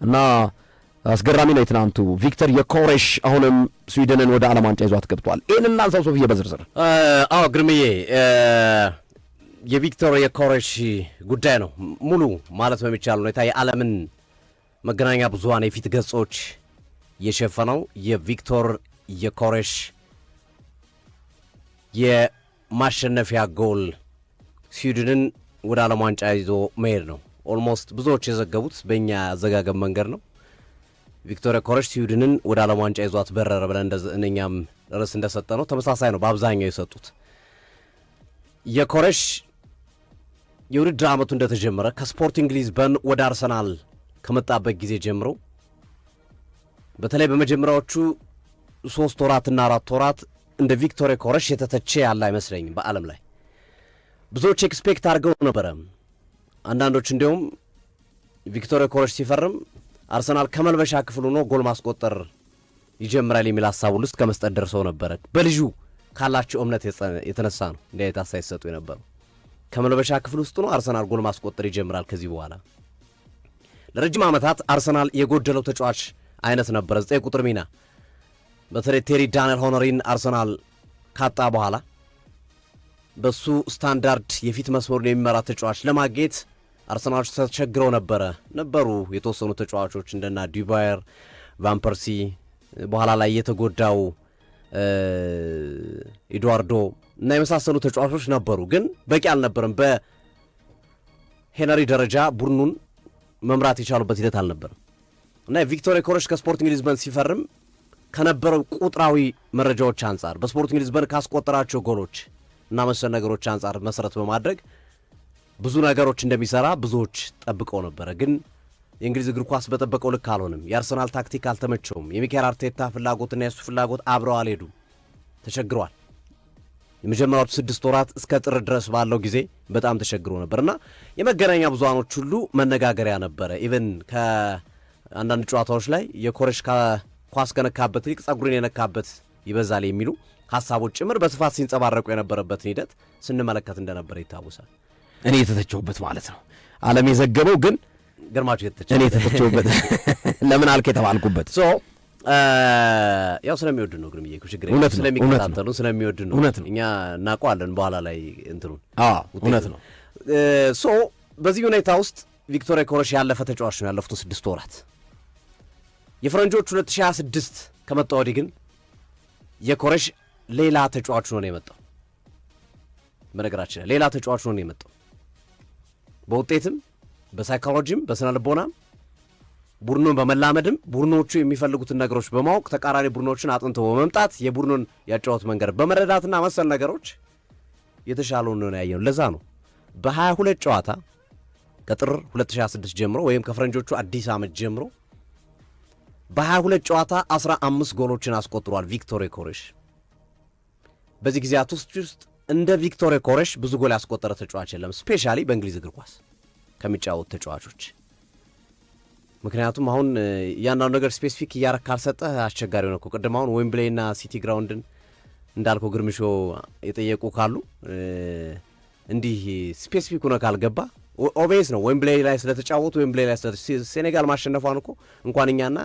እና አስገራሚ ነው ትናንቱ ቪክተር የኮሬሽ አሁንም ስዊድንን ወደ ዓለም ዋንጫ ይዟት ገብቷል። ይሄንና አንሳው ሶፊያ በዝርዝር ግርምዬ የቪክተር የኮሬሽ ጉዳይ ነው ሙሉ ማለት በሚቻል ሁኔታ የዓለምን መገናኛ ብዙሃን የፊት ገጾች የሸፈነው የቪክተር የኮሬሽ የማሸነፊያ ጎል ስዊድንን ወደ ዓለም ዋንጫ ይዞ መሄድ ነው። ኦልሞስት ብዙዎች የዘገቡት በእኛ አዘጋገብ መንገድ ነው። ቪክተር የኮሬሽ ስዊድንን ወደ ዓለም ዋንጫ ይዟት በረረ ብለን እኛም ርዕስ እንደሰጠ ነው ተመሳሳይ ነው በአብዛኛው የሰጡት። የኮሬሽ የውድድር ዓመቱ እንደተጀመረ ከስፖርቲንግ ሊዝበን ወደ አርሰናል ከመጣበት ጊዜ ጀምሮ በተለይ በመጀመሪያዎቹ 3 ወራትና 4 ወራት እንደ ቪክተር የኮሬሽ የተተቸ ያለ አይመስለኝም። በዓለም ላይ ብዙዎች ኤክስፔክት አድርገው ነበረ። አንዳንዶች እንዲሁም ቪክተር የኮሬሽ ሲፈርም አርሰናል ከመልበሻ ክፍል ሆኖ ጎል ማስቆጠር ይጀምራል የሚል ሐሳብ ውስጥ ከመስጠት ደርሰው ነበረ። በልጁ ካላቸው እምነት የተነሳ ነው እንዲህ አይነት ሐሳብ ይሰጡ የነበረው። ከመልበሻ ክፍል ውስጥ ነው አርሰናል ጎል ማስቆጠር ይጀምራል ከዚህ በኋላ። ለረጅም ዓመታት አርሰናል የጎደለው ተጫዋች አይነት ነበረ 9 ቁጥር ሚና። በተለይ ቴሪ ዳንኤል ሆነሪን አርሰናል ካጣ በኋላ በሱ ስታንዳርድ የፊት መስመሩን የሚመራ ተጫዋች ለማግኘት አርሰናሎች ተቸግረው ነበሩ የተወሰኑ ተጫዋቾች እንደና ዲባየር ቫን ፐርሲ በኋላ ላይ የተጎዳው ኤድዋርዶ እና የመሳሰሉ ተጫዋቾች ነበሩ፣ ግን በቂ አልነበረም። በሄነሪ ደረጃ ቡድኑን መምራት የቻሉበት ሂደት አልነበረም እና ቪክተር የኮሬሽ ከስፖርቲንግ ሊዝበን ሲፈርም ከነበረው ቁጥራዊ መረጃዎች አንጻር በስፖርቲንግ ሊዝበን ካስቆጠራቸው ጎሎች እና መሰል ነገሮች አንጻር መሰረት በማድረግ ብዙ ነገሮች እንደሚሰራ ብዙዎች ጠብቀው ነበረ። ግን የእንግሊዝ እግር ኳስ በጠበቀው ልክ አልሆነም። የአርሰናል ታክቲክ አልተመቸውም። የሚካኤል አርቴታ ፍላጎትና የሱ ፍላጎት አብረው አልሄዱም። ተቸግሯል። የመጀመሪያዎቹ 6 ወራት እስከ ጥር ድረስ ባለው ጊዜ በጣም ተቸግሮ ነበርና የመገናኛ ብዙሃኖች ሁሉ መነጋገሪያ ነበረ። ኢቨን ከአንዳንድ ጨዋታዎች ላይ የኮሬሽ ኳስ ከነካበት ይልቅ ጸጉሩን የነካበት ይበዛል የሚሉ ሐሳቦች ጭምር በስፋት ሲንጸባረቁ የነበረበትን ሂደት ስንመለከት እንደነበረ ይታወሳል። እኔ የተተቸውበት ማለት ነው። ዓለም የዘገበው ግን ገርማችሁ እኔ የተተቸውበት ለምን አልከ የተባልኩበት ያው ስለሚወድ ነው። ግርምዬ ችግር ስለሚከታተሉ ስለሚወድ ነው። እኛ እናውቀዋለን በኋላ ላይ እንትኑን እውነት ነው። በዚህ ሁኔታ ውስጥ ቪክተር የኮሬሽ ያለፈ ተጫዋች ነው። ያለፉት 6 ወራት የፈረንጆች 2026 ከመጣ ወዲህ ግን የኮሬሽ ሌላ ተጫዋች ነው የመጣው። በነገራችን ላይ ሌላ ተጫዋች ነው የመጣው። በውጤትም በሳይኮሎጂም በስነ ልቦናም ቡድኑን በመላመድም ቡድኖቹ የሚፈልጉትን ነገሮች በማወቅ ተቃራኒ ቡድኖችን አጥንተው በመምጣት የቡድኑን ያጫወት መንገድ በመረዳትና መሰል ነገሮች የተሻለው ነው ያየው። ለዛ ነው በ22 ጨዋታ ከጥር 2026 ጀምሮ ወይም ከፈረንጆቹ አዲስ ዓመት ጀምሮ በ22 ጨዋታ 15 ጎሎችን አስቆጥሯል ቪክተር የኮሬሽ። በዚህ ጊዜያት ውስጥ እንደ ቪክተር የኮሬሽ ብዙ ጎል ያስቆጠረ ተጫዋች የለም፣ ስፔሻሊ በእንግሊዝ እግር ኳስ ከሚጫወቱ ተጫዋቾች። ምክንያቱም አሁን ያንዳንዱ ነገር ስፔሲፊክ እያረካ ካልሰጠህ አስቸጋሪ ነው። ቅድም አሁን ዌምብሌይና ሲቲ ግራውንድን እንዳልከው ግርምሾ የጠየቁ ካሉ እንዲህ ስፔሲፊክ ሆነ ካልገባ ኦቤስ ነው። ዌምብሌይ ላይ ስለተጫወቱ ዌምብሌይ ላይ ሴኔጋል ማሸነፏን እኮ እንኳን እኛና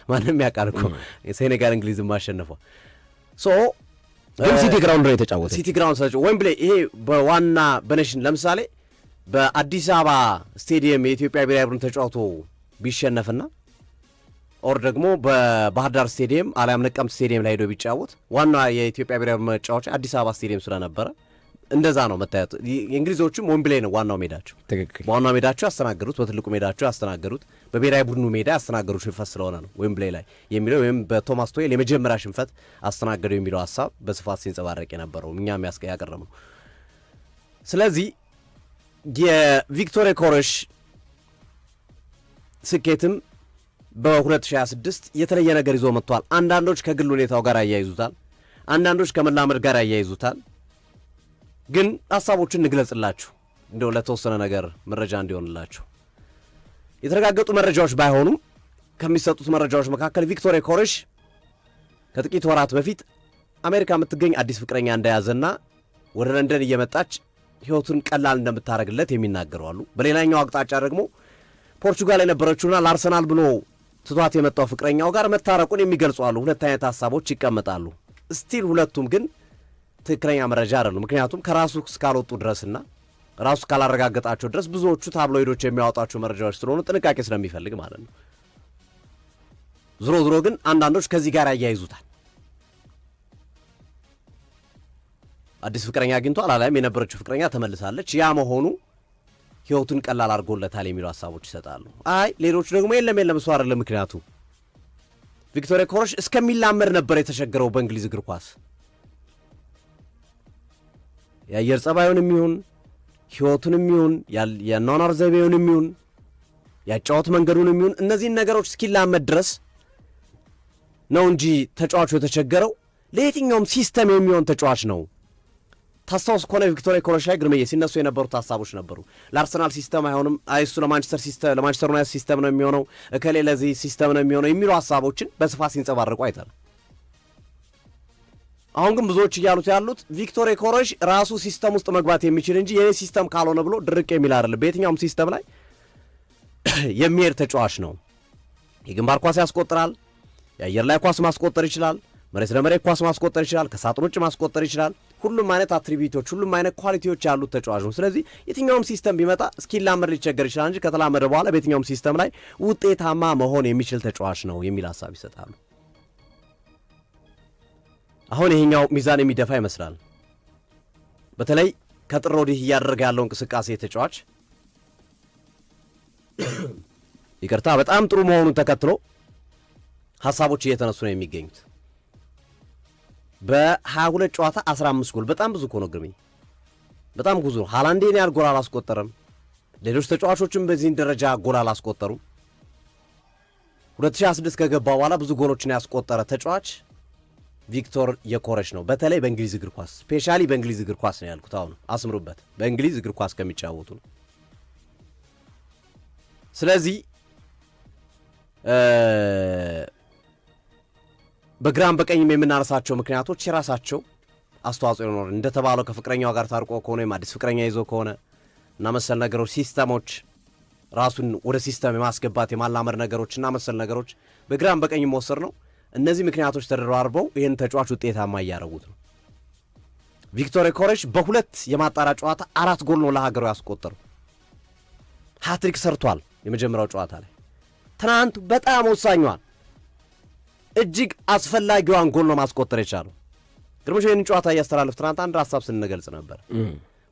ማንም ያውቃል እኮ ሴኔጋል እንግሊዝን ማሸነፏ። ግን ሲቲ ግራውንድ ነው የተጫወተ። ሲቲ ግራውንድ ስለጫወተ ዌምብሌይ ይሄ በዋና በኔሽን ለምሳሌ በአዲስ አበባ ስቴዲየም የኢትዮጵያ ብሔራዊ ቡድን ተጫውቶ ቢሸነፍና ኦር ደግሞ በባህር ዳር ስቴዲየም አሊያም ነቀምት ስቴዲየም ላይ ሄዶ ቢጫወት ዋና የኢትዮጵያ ብሔራዊ ቡድን መጫወቻ አዲስ አበባ ስቴዲየም ስለነበረ እንደዛ ነው መታየት። የእንግሊዞቹም ዌምብሌይ ነው ዋናው ሜዳቸው። በዋናው ሜዳቸው ያስተናገዱት፣ በትልቁ ሜዳቸው ያስተናገዱት፣ በብሔራዊ ቡድኑ ሜዳ ያስተናገዱ ሽንፈት ስለሆነ ነው ዌምብሌይ ላይ የሚለው ወይም በቶማስ ቶዌል የመጀመሪያ ሽንፈት አስተናገዱ የሚለው ሐሳብ በስፋት ሲንጸባረቅ የነበረው እኛም ያቀረብነው። ስለዚህ የቪክተር የኮሬሽ ስኬትም በ2026 የተለየ ነገር ይዞ መጥቷል። አንዳንዶች ከግል ሁኔታው ጋር ያያይዙታል፣ አንዳንዶች ከመላመድ ጋር ያያይዙታል። ግን ሐሳቦችን እንግለጽላችሁ እንደው ለተወሰነ ነገር መረጃ እንዲሆንላችሁ። የተረጋገጡ መረጃዎች ባይሆኑም ከሚሰጡት መረጃዎች መካከል ቪክተር የኮሬሽ ከጥቂት ወራት በፊት አሜሪካ የምትገኝ አዲስ ፍቅረኛ እንደያዘና ወደ ለንደን እየመጣች ህይወቱን ቀላል እንደምታረግለት የሚናገሩ አሉ። በሌላኛው አቅጣጫ ደግሞ ፖርቹጋል የነበረችውና ለአርሰናል ብሎ ትቷት የመጣው ፍቅረኛው ጋር መታረቁን የሚገልጹ አሉ። ሁለት አይነት ሐሳቦች ይቀመጣሉ። ስቲል ሁለቱም ግን ትክክለኛ መረጃ አይደሉም። ምክንያቱም ከራሱ እስካልወጡ ድረስና ራሱ ካላረጋገጣቸው ድረስ ብዙዎቹ ታብሎይዶች የሚያወጣቸው መረጃዎች ስለሆኑ ጥንቃቄ ስለሚፈልግ ማለት ነው። ዝሮ ግን አንዳንዶች ከዚህ ጋር ያያይዙታል። አዲስ ፍቅረኛ አግኝቷል፣ አላለም የነበረችው ፍቅረኛ ተመልሳለች፣ ያ መሆኑ ህይወቱን ቀላል አድርጎለታል የሚሉ ሐሳቦች ይሰጣሉ። አይ ሌሎች ደግሞ የለም እሱ አይደለም ምክንያቱ ቪክቶር ዮኬሬሽ እስከሚላመድ ነበር የተቸገረው በእንግሊዝ እግር ኳስ። የአየር ጸባዩንም ይሁን ህይወቱንም ይሁን የአኗኗር ዘይቤውንም ይሁን ያጫወት መንገዱንም ይሁን እነዚህን ነገሮች እስኪላመድ ድረስ ነው እንጂ ተጫዋቹ የተቸገረው ለየትኛውም ሲስተም የሚሆን ተጫዋች ነው። ታስታውስ ከሆነ ቪክቶር ዮኬሬሽ ላይ ግርምዬ ሲነሱ የነበሩት ሐሳቦች ነበሩ። ለአርሰናል ሲስተም አይሆንም፣ እሱ ለማንቸስተር ዩናይትድ ሲስተም ነው የሚሆነው፣ እከሌ ለዚህ ሲስተም ነው የሚሆነው የሚሉ ሐሳቦችን በስፋት ሲንጸባረቁ አይተናል። አሁን ግን ብዙዎች እያሉት ያሉት ቪክቶር ዮኬሬሽ ራሱ ሲስተም ውስጥ መግባት የሚችል እንጂ የኔ ሲስተም ካልሆነ ብሎ ድርቅ የሚል አይደለም። በየትኛውም ሲስተም ላይ የሚሄድ ተጫዋች ነው። የግንባር ኳስ ያስቆጥራል፣ የአየር ላይ ኳስ ማስቆጠር ይችላል፣ መሬት ለመሬት ኳስ ማስቆጠር ይችላል፣ ከሳጥን ውጭ ማስቆጠር ይችላል። ሁሉም አይነት አትሪቢዩቶች፣ ሁሉም አይነት ኳሊቲዎች ያሉት ተጫዋች ነው። ስለዚህ የትኛውም ሲስተም ቢመጣ እስኪላመድ ሊቸገር ይችላል እንጂ ከተላመደ በኋላ በየትኛውም ሲስተም ላይ ውጤታማ መሆን የሚችል ተጫዋች ነው የሚል ሐሳብ ይሰጣሉ። አሁን ይሄኛው ሚዛን የሚደፋ ይመስላል። በተለይ ከጥር ወዲህ እያደረገ ያለው እንቅስቃሴ ተጫዋች ይቅርታ በጣም ጥሩ መሆኑን ተከትሎ ሐሳቦች እየተነሱ ነው የሚገኙት። በ22 ጨዋታ 15 ጎል በጣም ብዙ እኮ ነው ግርሜ፣ በጣም ብዙ ነው። ሃላንዴን ያህል ጎል አላስቆጠረም። ሌሎች ተጫዋቾችም በዚህን ደረጃ ጎል አላስቆጠሩም። 2026 ከገባ በኋላ ብዙ ጎሎችን ያስቆጠረ ተጫዋች ቪክቶር ዮኬሬሽ ነው። በተለይ በእንግሊዝ እግር ኳስ ስፔሻሊ በእንግሊዝ እግር ኳስ ነው ያልኩት። አሁን አስምሩበት፣ በእንግሊዝ እግር ኳስ ከሚጫወቱ ነው። ስለዚህ በግራም በቀኝም የምናነሳቸው ምክንያቶች የራሳቸው አስተዋጽኦ ይኖር። እንደተባለው ከፍቅረኛው ጋር ታርቆ ከሆነ ወይም አዲስ ፍቅረኛ ይዞ ከሆነ እና መሰል ነገሮች፣ ሲስተሞች ራሱን ወደ ሲስተም የማስገባት የማላመድ ነገሮች እና መሰል ነገሮች በግራም በቀኝም መወሰድ ነው። እነዚህ ምክንያቶች ተደራርበው ይህን ተጫዋች ውጤታማ እያደረጉት ነው። ቪክቶር ዮኬሬሽ በሁለት የማጣሪያ ጨዋታ 4 ጎል ነው ለሀገሩ ያስቆጠረው። ሃትሪክ ሰርቷል የመጀመሪያው ጨዋታ ላይ። ትናንት በጣም ወሳኟን እጅግ አስፈላጊዋን ጎል ነው ማስቆጠር የቻለው። ግርምሽ ይህን ጨዋታ እያስተላለፍ ትናንት አንድ ሐሳብ ስንገልጽ ነበር።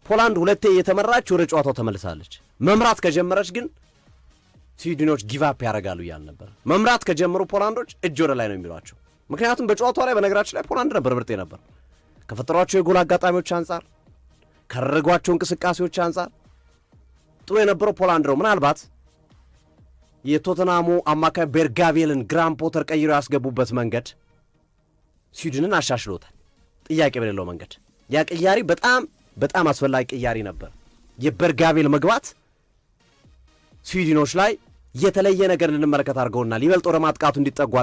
ፖላንድ ሁለቴ እየተመራች ወደ ጨዋታው ተመልሳለች። መምራት ከጀመረች ግን ስዊድኖች ጊቫፕ ያደርጋሉ እያል ነበር። መምራት ከጀመሩ ፖላንዶች እጅ ወደ ላይ ነው የሚሏቸው። ምክንያቱም በጨዋታው ላይ በነገራችን ላይ ፖላንድ ነበር ምርጥ ነበር። ከፈጠሯቸው የጎል አጋጣሚዎች አንጻር፣ ካደረጓቸው እንቅስቃሴዎች አንጻር ጥሩ የነበረው ፖላንድ ነው። ምናልባት የቶተናሙ አማካይ ቤርጋቬልን ግራም ፖተር ቀይረው ያስገቡበት መንገድ ስዊድንን አሻሽሎታል። ጥያቄ በሌለው መንገድ ያ ቅያሪ በጣም አስፈላጊ ቅያሪ ነበር። የቤርጋቬል መግባት ስዊድኖች ላይ የተለየ ነገር እንድንመለከት አድርገውናል። ይበልጥ ወደ ማጥቃቱ እንዲጠጉ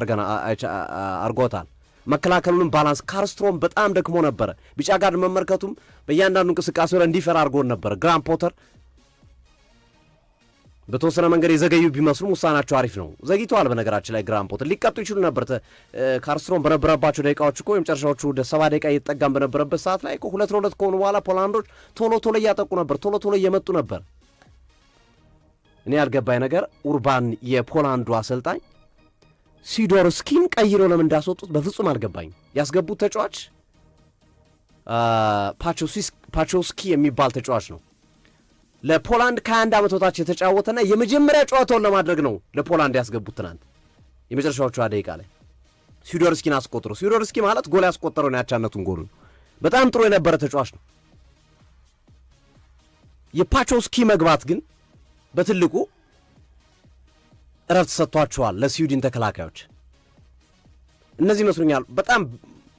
አድርጎታል። መከላከሉንም ባላንስ ካርስትሮም በጣም ደክሞ ነበረ። ቢጫ ጋር መመልከቱም በእያንዳንዱ እንቅስቃሴ ላይ እንዲፈራ አድርጎን ነበር። ግራም ፖተር በተወሰነ መንገድ የዘገዩ ቢመስሉም ውሳናቸው አሪፍ ነው። ዘግይተዋል። በነገራችን ላይ ግራም ፖተር ሊቀጡ ይችሉ ነበር። ካርስትሮም በነበረባቸው ደቂቃዎች እኮ የመጨረሻዎቹ ወደ 70 ደቂቃ እየተጠጋም በነበረበት ሰዓት ላይ እኮ 2-2 ከሆኑ በኋላ ፖላንዶች ቶሎ እያጠቁ ነበር፣ ቶሎ እየመጡ ነበር። እኔ ያልገባኝ ነገር ኡርባን የፖላንዱ አሰልጣኝ ሲዶርስኪን ቀይሮ ለምን እንዳስወጡት በፍጹም አልገባኝ። ያስገቡት ተጫዋች ፓቾስኪ የሚባል ተጫዋች ነው። ለፖላንድ ከ21 ዓመት በታች የተጫወተና የመጀመሪያ ጨዋታውን ለማድረግ ነው ለፖላንድ ያስገቡት። ትናንት የመጨረሻዎቹ ደቂቃ ላይ ሲዶርስኪን አስቆጥሮ፣ ሲዶርስኪ ማለት ጎል ያስቆጠረው ነው ያቻነቱን ጎሉን። በጣም ጥሩ የነበረ ተጫዋች ነው። የፓቾስኪ መግባት ግን በትልቁ እረፍት ሰጥቷቸዋል ለስዊድን ተከላካዮች። እነዚህ ይመስሉኛል በጣም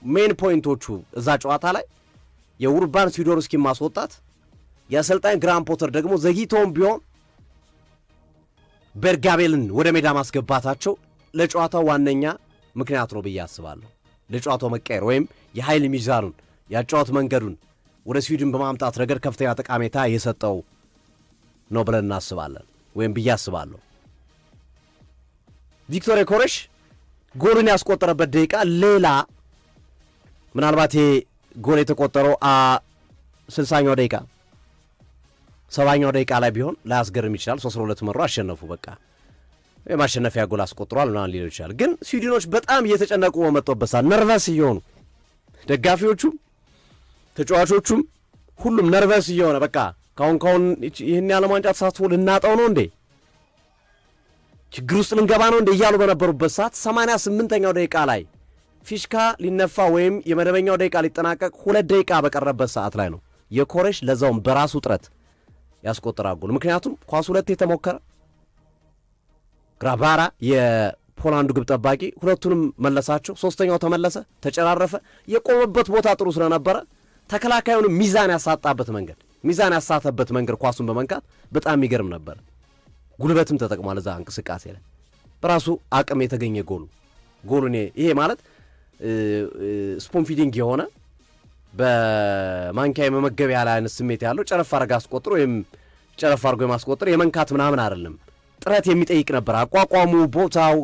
ሜን ፖይንቶቹ እዛ ጨዋታ ላይ የኡርባን ሲዶርስኪን ማስወጣት፣ የአሰልጣኝ ግራም ፖተር ደግሞ ዘግይተውም ቢሆን ቤርጋቬልን ወደ ሜዳ ማስገባታቸው ለጨዋታው ዋነኛ ምክንያት ነው ብዬ አስባለሁ። ለጨዋታው መቀየር ወይም የኃይል ሚዛኑን ያጫወት መንገዱን ወደ ስዊድን በማምጣት ረገድ ከፍተኛ ጠቃሜታ የሰጠው ነው ብለን እናስባለን ወይም ብዬ አስባለሁ። ቪክቶር ዮኬሬሽ ጎልን ያስቆጠረበት ደቂቃ ሌላ ምናልባት ይሄ ጎል የተቆጠረው 60ኛው ደቂቃ 70ኛው ደቂቃ ላይ ቢሆን ላያስገርም ይችላል። 3-2 መሩ አሸነፉ። በቃ የማሸነፊያ ጎል አስቆጥሯል ምናምን ሊለው ይችላል። ግን ስዊድኖች በጣም እየተጨነቁ በመጡበት ሰዓት ነርቨስ እየሆኑ ደጋፊዎቹም ተጫዋቾቹም ሁሉም ነርቨስ እየሆነ በቃ ካሁን ይህን የዓለም ዋንጫ ተሳትፎ ልናጣው ነው እንዴ ችግር ውስጥ ልንገባ ነው እንደ እያሉ በነበሩበት ሰዓት 88ኛው ደቂቃ ላይ ፊሽካ ሊነፋ ወይም የመደበኛው ደቂቃ ሊጠናቀቅ 2 ደቂቃ በቀረበት ሰዓት ላይ ነው ዮኬሬሽ ለዛውም በራሱ ጥረት ያስቆጠራ ጎል። ምክንያቱም ኳስ 2 የተሞከረ ግራባራ የፖላንዱ ግብ ጠባቂ ሁለቱንም መለሳቸው፣ ሶስተኛው ተመለሰ፣ ተጨራረፈ። የቆመበት ቦታ ጥሩ ስለነበረ ተከላካዩን ሚዛን ያሳተበት መንገድ ኳሱን በመንካት በጣም የሚገርም ነበር። ጉልበትም ተጠቅሟል እዛ እንቅስቃሴ ላይ በራሱ አቅም የተገኘ ጎሉን ይሄ ማለት ስፖን ፊዲንግ የሆነ በማንኪያ የመመገቢያ ላይ አይነት ስሜት ያለው ጨረፍ አድርጎ አስቆጥሮ ወይም ጨረፍ አድርጎ የማስቆጠር የመንካት ምናምን አይደለም። ጥረት የሚጠይቅ ነበር። አቋቋሙ፣ ቦታው፣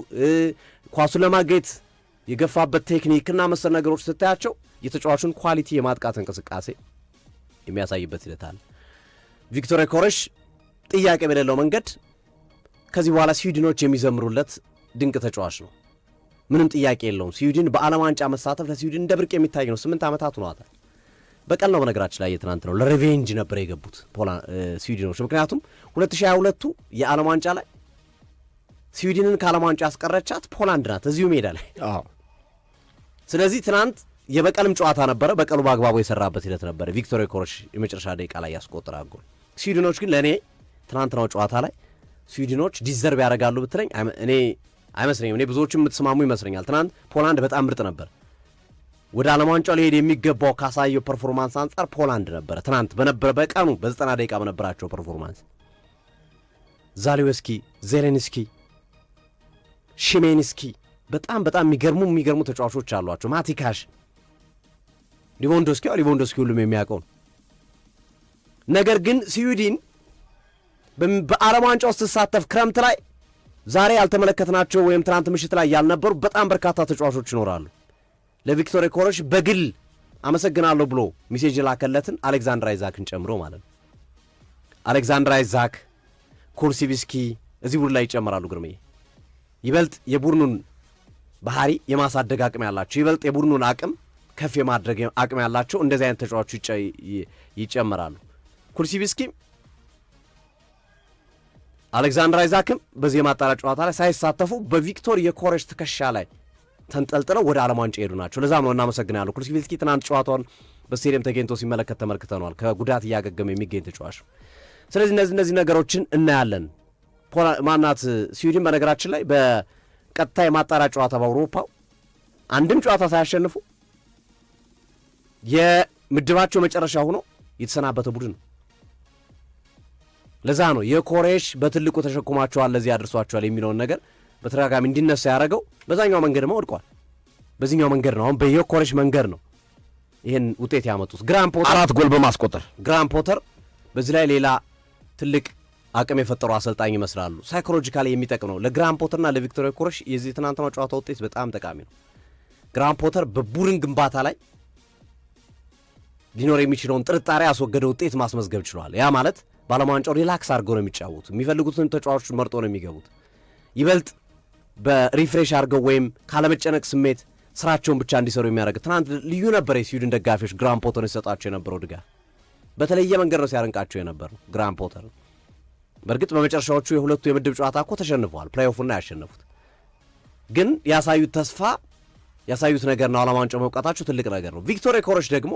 ኳሱን ለማግኘት የገፋበት ቴክኒክ እና መሰል ነገሮች ስታያቸው የተጫዋቹን ኳሊቲ የማጥቃት እንቅስቃሴ የሚያሳይበት ሂደት አለ። ቪክቶር ዮኬሬሽ ጥያቄ በሌለው መንገድ ከዚህ በኋላ ስዊድኖች የሚዘምሩለት ድንቅ ተጫዋች ነው። ምንም ጥያቄ የለውም። ስዊድን በዓለም ዋንጫ መሳተፍ ለስዊድን እንደ ብርቅ የሚታይ ነው። 8 ዓመታት ሆኗታል። በቀል ነው በነገራችን ላይ የትናንት ነው ለሪቬንጅ ነበር የገቡት ስዊድኖች። ምክንያቱም 2022ቱ የዓለም ዋንጫ ላይ ስዊድንን ከዓለም ዋንጫ ያስቀረቻት ፖላንድ ናት እዚሁ ሜዳ ላይ። ስለዚህ ትናንት የበቀልም ጨዋታ ነበረ። በቀሉ በአግባቡ የሰራበት ሂደት ነበረ። ቪክቶር ዮኬሬሽ የመጨረሻ ደቂቃ ላይ ያስቆጠረ ጎል። ስዊድኖች ግን ለእኔ ትናንትናው ጨዋታ ላይ ስዊድኖች ዲዘርቭ ያደርጋሉ ብትለኝ እኔ አይመስለኝም። እኔ ብዙዎችም የምትስማሙ ይመስለኛል። ትናንት ፖላንድ በጣም ምርጥ ነበር። ወደ ዓለም ዋንጫው ሊሄድ የሚገባው ካሳየው ፐርፎርማንስ አንጻር ፖላንድ ነበረ ትናንት በቀኑ በ90 ደቂቃ በነበራቸው ፐርፎርማንስ። ዛሊወስኪ፣ ዜሌንስኪ፣ ሺሜንስኪ በጣም የሚገርሙ ተጫዋቾች አሏቸው። ማቲካሽ፣ ሊቫንዶስኪ ሁሉም የሚያውቀው ነው። ነገር ግን ስዊድን በዓለም ዋንጫ ውስጥ ስትሳተፍ ክረምት ላይ ዛሬ ያልተመለከትናቸው ወይም ትናንት ምሽት ላይ ያልነበሩ በጣም በርካታ ተጫዋቾች ይኖራሉ። ለቪክቶር ዮኬሬሽ በግል አመሰግናለሁ ብሎ ሜሴጅ ላከለትን አሌክዛንደር አይዛክን ጨምሮ ማለት ነው። አሌክዛንደር አይዛክ፣ ኩልሲቪስኪ እዚህ ቡድን ላይ ይጨምራሉ። ግርሜ ይበልጥ የቡድኑን ባህሪ የማሳደግ አቅም ያላቸው ይበልጥ የቡድኑን አቅም ከፍ የማድረግ አቅም ያላቸው እንደዚህ አይነት ተጫዋቾች ይጨምራሉ። ኩልሲቪስኪ አሌክዛንደር አይዛክም በዚህ የማጣሪያ ጨዋታ ላይ ሳይሳተፉ በቪክቶር ዮኬሬሽ ትከሻ ላይ ተንጠልጥለው ወደ ዓለም ዋንጫ ሄዱ ናቸው። ለዛም ነው እናመሰግናለሁ። ኩልሲቪስኪ ትናንት ጨዋታውን በስቴዲየም ተገኝቶ ሲመለከት ተመልክተነዋል። ከጉዳት እያገገመ የሚገኝ ተጫዋች። ስለዚህ እነዚህ ነገሮችን እናያለን። ማናት ስዊድን በነገራችን ላይ በቀጥታ የማጣሪያ ጨዋታ በአውሮፓው አንድም ጨዋታ ሳያሸንፉ የምድባቸው መጨረሻ ሆኖ የተሰናበተ ቡድን ነው። ለዛ ነው ዮኬሬሽ በትልቁ ተሸክሟቸዋል ለዚህ ያደርሷቸዋል የሚለውን ነገር በተደጋጋሚ እንዲነሳ ያደረገው። በዛኛው መንገድ ወድቋል። በዚህኛው መንገድ ነው አሁን በዮኬሬሽ መንገድ ነው ይህን ውጤት ያመጡት። ግራን ፖተር 4 ጎል በማስቆጠር ግራን ፖተር በዚህ ላይ ሌላ ትልቅ አቅም የፈጠሩ አሰልጣኝ ይመስላሉ። ሳይኮሎጂካሊ የሚጠቅም ነው ለግራን ፖተርና ለቪክቶር ዮኬሬሽ። የዚህ ትናንትናው ጨዋታ ውጤት በጣም ጠቃሚ ነው። ግራን ፖተር በቡድን ግንባታ ላይ ሊኖር የሚችለውን ጥርጣሬ ያስወገደ ውጤት ማስመዝገብ ችሏል። ያ ማለት በዓለም ዋንጫው ሪላክስ አድርገው ነው የሚጫወቱ። የሚፈልጉትን ተጫዋቾች መርጦ ነው የሚገቡት። ይበልጥ በሪፍሬሽ አድርገው ወይም ካለመጨነቅ ስሜት ስራቸውን ብቻ እንዲሰሩ የሚያደርግ ትናንት ልዩ ነበር። የስዊድን ደጋፊዎች ግራን ፖተርን ሲሰጣቸው የነበረው ድጋፍ በተለየ መንገድ ነው ሲያረንቃቸው የነበረው ግራን ፖተር። በእርግጥ በመጨረሻዎቹ የሁለቱ የምድብ ጨዋታ እኮ ተሸንፈዋል። ፕሌይኦፉና ያሸነፉት ግን ያሳዩት ተስፋ ያሳዩት ነገር ነው። ዓለም ዋንጫው መውቃታቸው ትልቅ ነገር ነው። ቪክቶር ዮኬሬሽ ደግሞ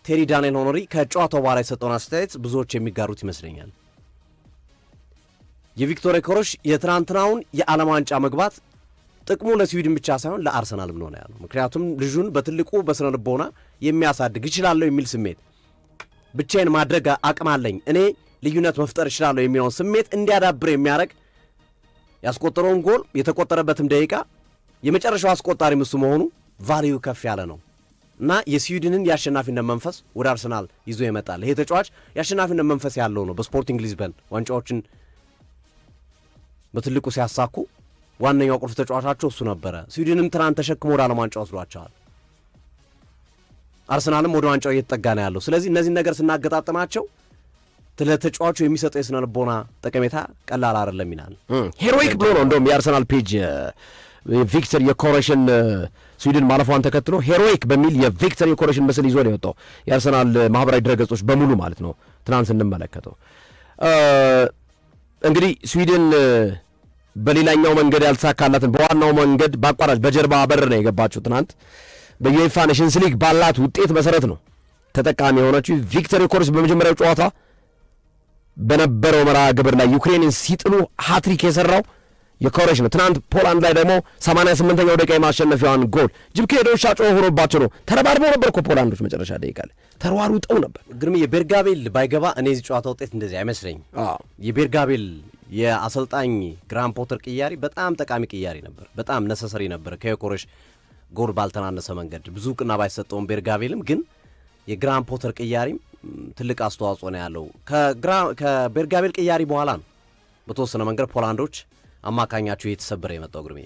ቴሪ ዳንኤል ሆኖሪ ከጨዋታው በኋላ የሰጠውን አስተያየት ብዙዎች የሚጋሩት ይመስለኛል። የቪክቶር ዮኬሬሽ የትናንትናውን የዓለም ዋንጫ መግባት ጥቅሙ ለስዊድን ብቻ ሳይሆን ለአርሰናልም ነው ያለው። ምክንያቱም ልጁን በትልቁ በስነ ልቦና የሚያሳድግ ይችላለሁ የሚል ስሜት፣ ብቻዬን ማድረግ አቅም አለኝ፣ እኔ ልዩነት መፍጠር እችላለሁ የሚለውን ስሜት እንዲያዳብር የሚያደርግ ያስቆጠረውን ጎል የተቆጠረበትም ደቂቃ የመጨረሻው አስቆጣሪ እሱ መሆኑ ቫልዩ ከፍ ያለ ነው እና የስዊድንን የአሸናፊነት መንፈስ ወደ አርሰናል ይዞ ይመጣል። ይሄ ተጫዋች የአሸናፊነት መንፈስ ያለው ነው። በስፖርቲንግ ሊዝበን ዋንጫዎችን በትልቁ ሲያሳኩ ዋነኛው ቁልፍ ተጫዋቻቸው እሱ ነበረ። ስዊድንም ትናንት ተሸክሞ ወደ ዓለም ዋንጫ ወስዷቸዋል። አርሰናልም ወደ ዋንጫው እየተጠጋ ነው ያለው። ስለዚህ እነዚህን ነገር ስናገጣጥማቸው ለተጫዋቹ የሚሰጠው የስነ ልቦና ጠቀሜታ ቀላል አይደለም ይላል። ሄሮይክ ብሎ ነው እንደውም የአርሰናል ፔጅ ቪክተር ዮኬሬሽን ስዊድን ማለፏን ተከትሎ ሄሮይክ በሚል የቪክተር ዮኬሬሽን ምስል ይዞ ነው የወጣው የአርሰናል ማህበራዊ ድረገጾች በሙሉ ማለት ነው። ትናንት ስንመለከተው እንግዲህ ስዊድን በሌላኛው መንገድ ያልተሳካላትን በዋናው መንገድ በአቋራጭ በጀርባ በር ነው የገባችው። ትናንት በዩኤፋ ኔሽንስ ሊግ ባላት ውጤት መሰረት ነው ተጠቃሚ የሆነችው። ቪክተር ዮኬሬሽ በመጀመሪያው ጨዋታ በነበረው መርሃ ግብር ላይ ዩክሬንን ሲጥሉ ሃትሪክ የሰራው ዮኬሬሽ ነው። ትናንት ፖላንድ ላይ ደግሞ 88ኛው ደቂቃ የማሸነፊያዋን ጎል ጅብ ከሄደ ውሻ ጮኸ ሆኖባቸው ነው። ተረባርበው ነበር እኮ ፖላንዶች መጨረሻ ደቂቃ ላይ ተሯሩጠው ነበር። ግርም የቤርጋቤል ባይገባ እኔ እዚህ ጨዋታ ውጤት እንደዚህ አይመስለኝም። የቤርጋቤል የአሰልጣኝ ግራም ፖተር ቅያሪ በጣም ጠቃሚ ቅያሪ ነበር፣ በጣም ነሰሰሪ ነበር። ከዮኬሬሽ ጎል ባልተናነሰ መንገድ ብዙ ቅና ባይሰጠውም ቤርጋቤልም ግን የግራም ፖተር ቅያሪም ትልቅ አስተዋጽኦ ነው ያለው። ከቤርጋቤል ቅያሪ በኋላ ነው በተወሰነ መንገድ ፖላንዶች አማካኛቸው እየተሰበረ የመጣው ግርሜ